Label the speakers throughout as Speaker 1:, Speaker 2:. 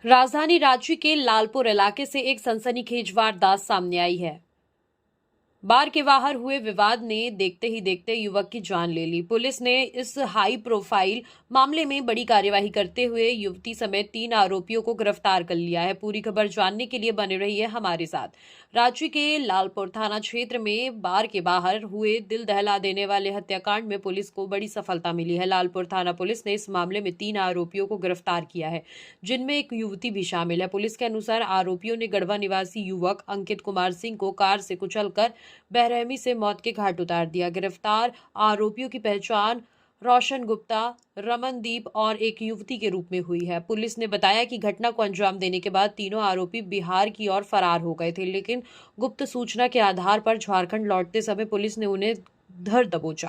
Speaker 1: राजधानी रांची के लालपुर इलाके से एक सनसनीखेज वारदात सामने आई है। बार के बाहर हुए विवाद ने देखते ही देखते युवक की जान ले ली। पुलिस ने इस हाई प्रोफाइल मामले में बड़ी कार्यवाही करते हुए युवती समेत 3 आरोपियों को गिरफ्तार कर लिया है। पूरी खबर जानने के लिए बने रहिए हमारे साथ। रांची के लालपुर थाना क्षेत्र में बार के बाहर हुए दिल दहला देने वाले हत्याकांड में पुलिस को बड़ी सफलता मिली है। लालपुर थाना पुलिस ने इस मामले में 3 आरोपियों को गिरफ्तार किया है, जिनमें एक युवती भी शामिल है। पुलिस के अनुसार आरोपियों ने गढ़वा निवासी युवक अंकित कुमार सिंह को कार से कुचलकर बेरहमी से मौत के घाट उतार दिया। गिरफ्तार आरोपियों की पहचान रोशन गुप्ता, रमनदीप और एक युवती के रूप में हुई है। पुलिस ने बताया कि घटना को अंजाम देने के बाद तीनों आरोपी बिहार की ओर फरार हो गए थे, लेकिन गुप्त सूचना के आधार पर झारखंड लौटते समय पुलिस ने उन्हें धर दबोचा।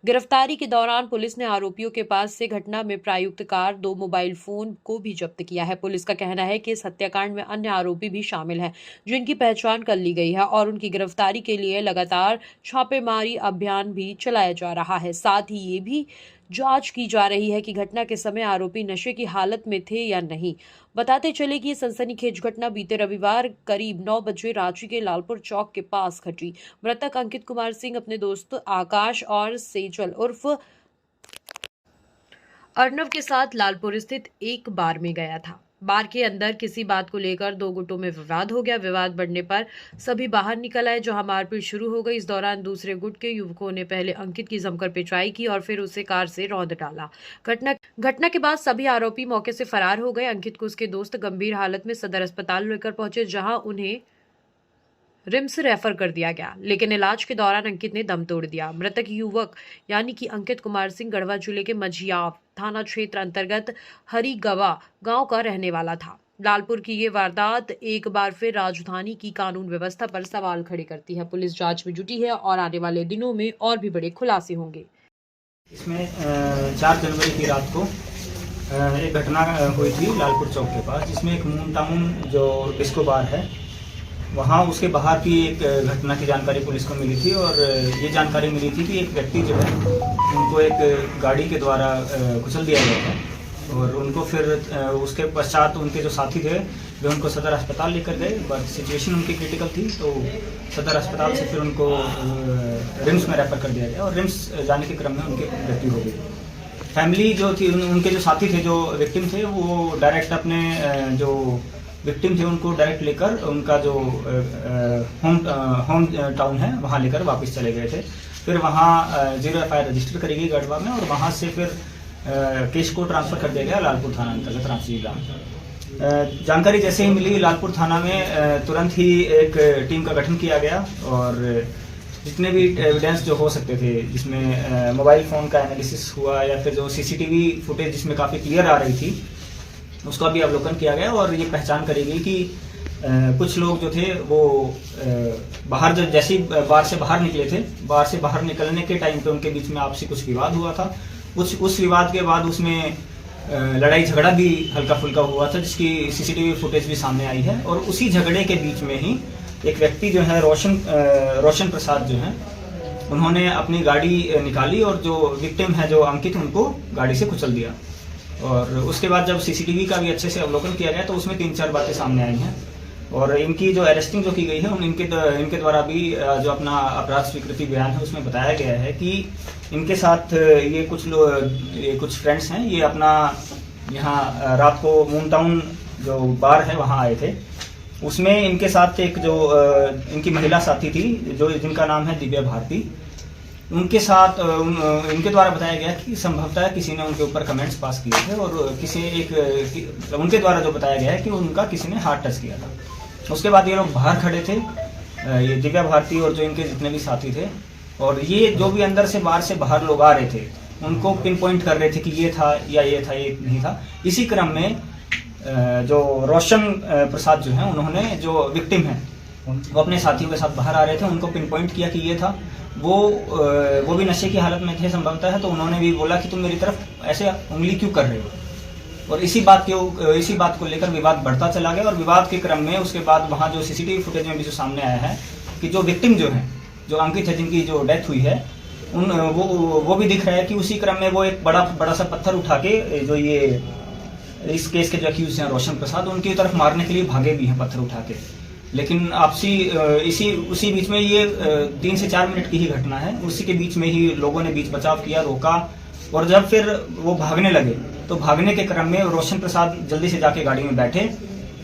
Speaker 1: गिरफ्तारी के दौरान पुलिस ने आरोपियों के पास से घटना में प्रयुक्त कार, 2 मोबाइल फोन को भी जब्त किया है। पुलिस का कहना है कि इस हत्याकांड में अन्य आरोपी भी शामिल हैं, जिनकी पहचान कर ली गई है और उनकी गिरफ्तारी के लिए लगातार छापेमारी अभियान भी चलाया जा रहा है। साथ ही ये भी जांच की जा रही है कि घटना के समय आरोपी नशे की हालत में थे या नहीं। बताते चले कि ये सनसनीखेज घटना बीते रविवार करीब 9 बजे रांची के लालपुर चौक के पास घटी। मृतक अंकित कुमार सिंह अपने दोस्त आकाश और सेजल उर्फ अर्नव के साथ लालपुर स्थित एक बार में गया था। बार के अंदर किसी बात को लेकर 2 गुटों में विवाद हो गया। विवाद बढ़ने पर सभी बाहर निकल आए, जहां मारपीट शुरू हो गई। इस दौरान दूसरे गुट के युवकों ने पहले अंकित की जमकर पिटाई की और फिर उसे कार से रौंद डाला। घटना के बाद सभी आरोपी मौके से फरार हो गए। अंकित को उसके दोस्त गंभीर हालत में सदर अस्पताल लेकर पहुंचे, जहां उन्हें रिम्स रेफर कर दिया गया, लेकिन इलाज के दौरान अंकित ने दम तोड़ दिया। मृतक युवक यानी कि अंकित कुमार सिंह गढ़वा जिले के मझियाव थाना क्षेत्र अंतर्गत हरिगवा गांव का रहने वाला था। लालपुर की ये वारदात एक बार फिर राजधानी की कानून व्यवस्था पर सवाल खड़े करती है। पुलिस जांच में जुटी है और आने वाले दिनों में और भी बड़े खुलासे होंगे।
Speaker 2: इसमें 4 जनवरी की रात को एक घटना हुई थी लालपुर चौक के पास, जिसमें एक मून टाउन जो डिस्को बार है वहाँ उसके बाहर की एक घटना की जानकारी पुलिस को मिली थी। और ये जानकारी मिली थी कि एक व्यक्ति जो है उनको एक गाड़ी के द्वारा कुचल दिया गया था और उनको फिर उसके पश्चात उनके जो साथी थे वे उनको सदर अस्पताल लेकर गए। बट सिचुएशन उनकी क्रिटिकल थी, तो सदर अस्पताल से फिर उनको रिम्स में रेफर कर दिया गया और रिम्स जाने के क्रम में उनकी मृत्यु हो गई। फैमिली जो थी, उनके जो साथी थे, जो विक्टिम थे, वो डायरेक्ट अपने जो विक्टिम थे उनको डायरेक्ट लेकर उनका जो होम टाउन है वहाँ लेकर वापस चले गए थे। फिर वहाँ 0 FIR रजिस्टर करी गई गढ़वा में और वहाँ से फिर केस को ट्रांसफर कर दिया गया लालपुर थाना अंतर्गत रांची जिला। जानकारी जैसे ही मिली लालपुर थाना में तुरंत ही एक टीम का गठन किया गया और जितने भी एविडेंस जो हो सकते थे, जिसमें मोबाइल फ़ोन का एनालिसिस हुआ या फिर जो CCTV फुटेज जिसमें काफ़ी क्लियर आ रही थी, उसका भी अवलोकन किया गया और ये पहचान करी गई कि कुछ लोग जो थे वो बाहर जैसे ही बार से बाहर निकले थे, बार से बाहर निकलने के टाइम पे उनके बीच में आपसी कुछ विवाद हुआ था। उस विवाद के बाद उसमें लड़ाई झगड़ा भी हल्का फुल्का हुआ था, जिसकी CCTV फुटेज भी सामने आई है। और उसी झगड़े के बीच में ही एक व्यक्ति जो है रोशन प्रसाद जो है, उन्होंने अपनी गाड़ी निकाली और जो विक्टिम है जो अंकित, उनको गाड़ी से कुचल दिया। और उसके बाद जब CCTV का भी अच्छे से अवलोकन किया गया तो उसमें 3-4 बातें सामने आई हैं और इनकी जो अरेस्टिंग जो की गई है इनके द्वारा भी जो अपना अपराध स्वीकृति बयान है उसमें बताया गया है कि इनके साथ ये कुछ फ्रेंड्स हैं, ये अपना यहाँ रात को मून टाउन जो बार है वहाँ आए थे। उसमें इनके साथ एक जो इनकी महिला साथी थी जिनका नाम है दिव्या भारती, उनके साथ इनके द्वारा बताया गया कि संभवतः किसी ने उनके ऊपर कमेंट्स पास किए थे और उनके द्वारा जो बताया गया है कि उनका किसी ने हाथ टच किया था। उसके बाद ये लोग बाहर खड़े थे, ये दिव्या भारती और जो इनके जितने भी साथी थे, और ये जो भी अंदर से बाहर से बाहर लोग आ रहे थे उनको पिन पॉइंट कर रहे थे कि ये था या ये था, ये नहीं था। इसी क्रम में जो रोशन प्रसाद जो है, उन्होंने जो विक्टिम है वो अपने साथियों के साथ बाहर आ रहे थे, उनको पिन पॉइंट किया कि ये था। वो भी नशे की हालत में थे संभवतः है, तो उन्होंने भी बोला कि तुम मेरी तरफ ऐसे उंगली क्यों कर रहे हो। और इसी बात को लेकर विवाद बढ़ता चला गया और विवाद के क्रम में उसके बाद वहाँ जो CCTV फुटेज में भी जो सामने आया है कि जो विक्टिम जो है, जो अंकित है, जिनकी जो डेथ हुई है, वो भी दिख रहा है कि उसी क्रम में वो एक बड़ा सा पत्थर उठा के जो ये इस केस के जो अक्यूज हैं रोशन प्रसाद, उनकी तरफ मारने के लिए भागे भी हैं पत्थर उठा के। लेकिन आपसी उसी बीच में ये 3 से 4 मिनट की ही घटना है। उसी के बीच में ही लोगों ने बीच बचाव किया, रोका, और जब फिर वो भागने लगे तो भागने के क्रम में रोशन प्रसाद जल्दी से जाके गाड़ी में बैठे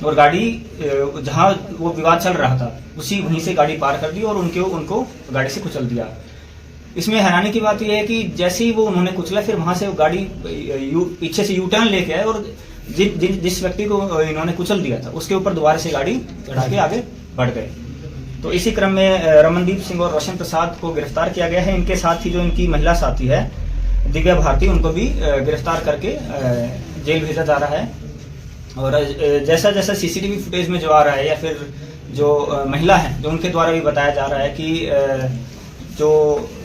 Speaker 2: और गाड़ी जहां वो विवाद चल रहा था वहीं से गाड़ी पार कर दी और उनको गाड़ी से कुचल दिया। इसमें हैरानी की बात यह है कि जैसे ही वो उन्होंने कुचला, फिर वहां से वो गाड़ी पीछे से यू टर्न लेके आए और जिस व्यक्ति को इन्होंने कुचल दिया था उसके ऊपर दोबारा से गाड़ी चढ़ा के आगे बढ़ गए। तो इसी क्रम में रमनदीप सिंह और रोशन प्रसाद को गिरफ्तार किया गया है। इनके साथ ही जो इनकी महिला साथी है दिव्या भारती, उनको भी गिरफ्तार करके जेल भेजा जा रहा है। और जैसा जैसा सीसीटीवी फुटेज में जो आ रहा है या फिर जो महिला है जो उनके द्वारा भी बताया जा रहा है कि जो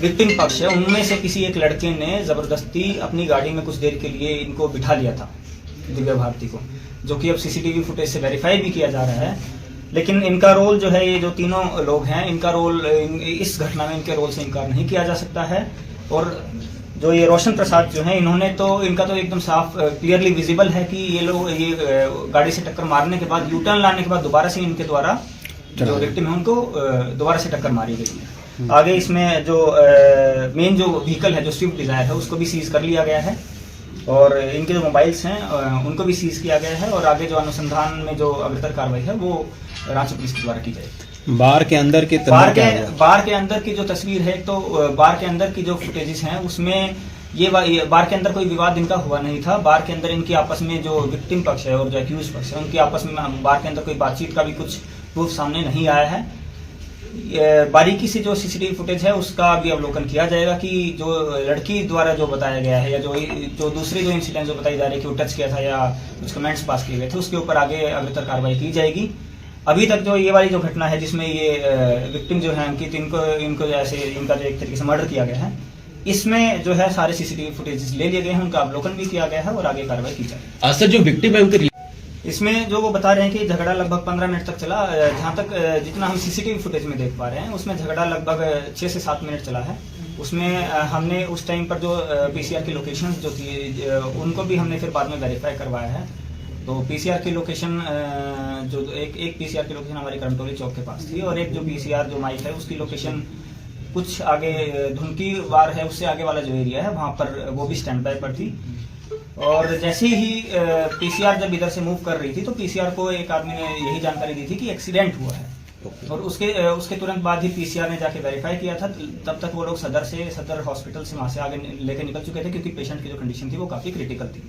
Speaker 2: विक्टिम पक्ष है उनमें से किसी एक लड़के ने जबरदस्ती अपनी गाड़ी में कुछ देर के लिए इनको बिठा लिया था, दिव्या भारती को, जो कि अब सीसीटीवी फुटेज से वेरीफाई भी किया जा रहा है। लेकिन इनका रोल जो है, ये जो तीनों लोग हैं, इनका रोल इस घटना में इनके रोल से इनकार नहीं किया जा सकता है। और जो ये रोशन प्रसाद जो है, इनका तो एकदम साफ क्लियरली विजिबल है कि ये लोग गाड़ी से टक्कर मारने के बाद, यू टर्न लाने के बाद दोबारा से इनके द्वारा जो विक्टिम है उनको दोबारा से टक्कर मारी गई है। आगे इसमें जो मेन जो व्हीकल है, जो स्विफ्ट डिजायर है, उसको भी सीज कर लिया गया है और इनके जो मोबाइल्स हैं उनको भी सीज किया गया है। और आगे जो अनुसंधान में जो अग्रतर कार्रवाई है वो रांची पुलिस के द्वारा की जाएगी।
Speaker 3: बार के अंदर
Speaker 2: की जो तस्वीर है, तो बार के अंदर की जो फुटेजेस हैं उसमें ये बार के अंदर कोई विवाद इनका हुआ नहीं था। बार के अंदर इनकी आपस में जो विक्टिम पक्ष है और जो एक्यूज पक्ष है उनकी आपस में बार के अंदर कोई बातचीत का भी कुछ प्रूफ सामने नहीं आया है। बारीकी से जो सीसीटीवी फुटेज है उसका भी अवलोकन किया जाएगा कि जो लड़की द्वारा जो बताया गया है या जो दूसरी जो इंसिडेंट जो बताई जा रही है कि वो टच किया था या कुछ कमेंट्स पास किए गए थे, उसके ऊपर आगे अग्रतर कार्रवाई की जाएगी। अभी तक जो ये वाली जो घटना है जिसमें ये विक्टिम जो है अंकित, इनको जैसे इनका जो एक तरीके से मर्डर किया गया है, इसमें जो है सारे सीसीटीवी फुटेज ले लिए गए हैं, उनका अवलोकन भी किया गया है और आगे कार्रवाई की जाएगी।
Speaker 3: सर, जो विक्टिम है उनके
Speaker 2: इसमें जो वो बता रहे हैं कि झगड़ा लगभग 15 मिनट तक चला। जहां तक जितना हम सीसीटीवी फुटेज में देख पा रहे हैं उसमें झगड़ा लगभग 6 से 7 मिनट चला है। उसमें हमने उस टाइम पर जो पीसीआर की लोकेशन जो थी उनको भी हमने फिर बाद में वेरीफाई करवाया है। तो पीसीआर की लोकेशन जो एक पीसीआर की लोकेशन हमारी करमटोली चौक के पास थी और एक जो पीसीआर जो माइक है उसकी लोकेशन कुछ आगे धुनकी वार है, उससे आगे वाला जो एरिया है वहां पर वो भी स्टैंड बाय पर थी। और जैसे ही पीसीआर जब इधर से मूव कर रही थी तो पीसीआर को एक आदमी ने यही जानकारी दी थी कि एक्सीडेंट हुआ है। और उसके तुरंत बाद ही पीसीआर ने जाके वेरीफाई किया था। तब तक वो लोग सदर हॉस्पिटल से वहां से आगे लेकर निकल चुके थे क्योंकि पेशेंट की जो कंडीशन थी वो काफी क्रिटिकल थी।